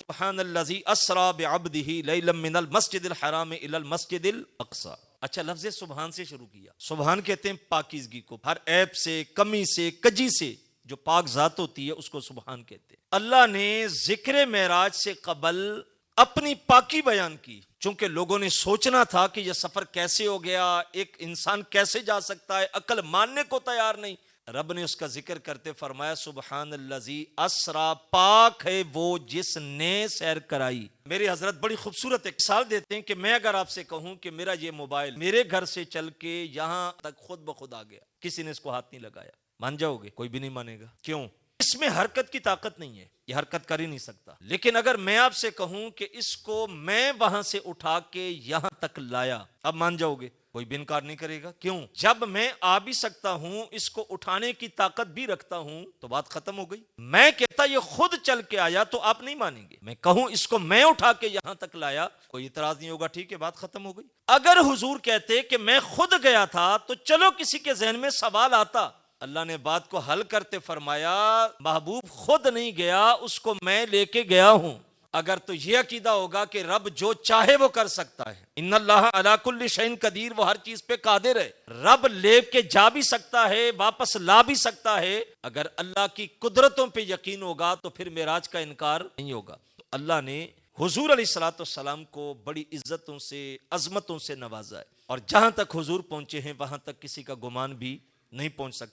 سبحان الذی اسری بعبدہ لیلا من المسجد الحرام الی المسجد الاقصی. اچھا، لفظ سبحان سے شروع کیا. سبحان کہتے ہیں پاکیزگی کو، ہر عیب سے، کمی سے، کجی سے جو پاک ذات ہوتی ہے اس کو سبحان کہتے ہیں. اللہ نے ذکر معراج سے قبل اپنی پاکی بیان کی، چونکہ لوگوں نے سوچنا تھا کہ یہ سفر کیسے ہو گیا، ایک انسان کیسے جا سکتا ہے، عقل ماننے کو تیار نہیں. رب نے اس کا ذکر کرتے فرمایا سبحان الذی اسری، پاک ہے وہ جس نے سیر کرائی. میرے حضرت بڑی خوبصورت ایک مثال دیتے ہیں کہ میں اگر آپ سے کہوں کہ میرا یہ موبائل میرے گھر سے چل کے یہاں تک خود بخود آ گیا، کسی نے اس کو ہاتھ نہیں لگایا، مان جاؤ گے؟ کوئی بھی نہیں مانے گا. کیوں؟ اس میں حرکت کی طاقت نہیں ہے، یہ حرکت کر ہی نہیں سکتا. لیکن اگر میں آپ سے کہوں کہ اس کو میں وہاں سے اٹھا کے یہاں تک لایا، اب مان جاؤ گے؟ کوئی بھی انکار نہیں کرے گا. کیوں؟ جب میں آ بھی سکتا ہوں، اس کو اٹھانے کی طاقت بھی رکھتا ہوں، تو بات ختم ہو گئی. میں کہتا یہ خود چل کے آیا تو آپ نہیں مانیں گے. میں کہوں اس کو میں اٹھا کے یہاں تک لایا، کوئی اعتراض نہیں ہوگا، ٹھیک ہے، بات ختم ہو گئی. اگر حضور کہتے کہ میں خود گیا تھا تو چلو کسی کے ذہن میں سوال آتا. اللہ نے بات کو حل کرتے فرمایا محبوب خود نہیں گیا، اس کو میں لے کے گیا ہوں. اگر تو یہ عقیدہ ہوگا کہ رب جو چاہے وہ کر سکتا ہے، ان اللہ علی کل شیء قدیر، وہ ہر چیز پہ قادر ہے، رب لے کے جا بھی سکتا ہے، واپس لا بھی سکتا ہے، اگر اللہ کی قدرتوں پہ یقین ہوگا تو پھر معراج کا انکار نہیں ہوگا. تو اللہ نے حضور علیہ الصلوۃ والسلام کو بڑی عزتوں سے، عظمتوں سے نوازا ہے، اور جہاں تک حضور پہنچے ہیں وہاں تک کسی کا گمان بھی نہیں پہنچ سکتا.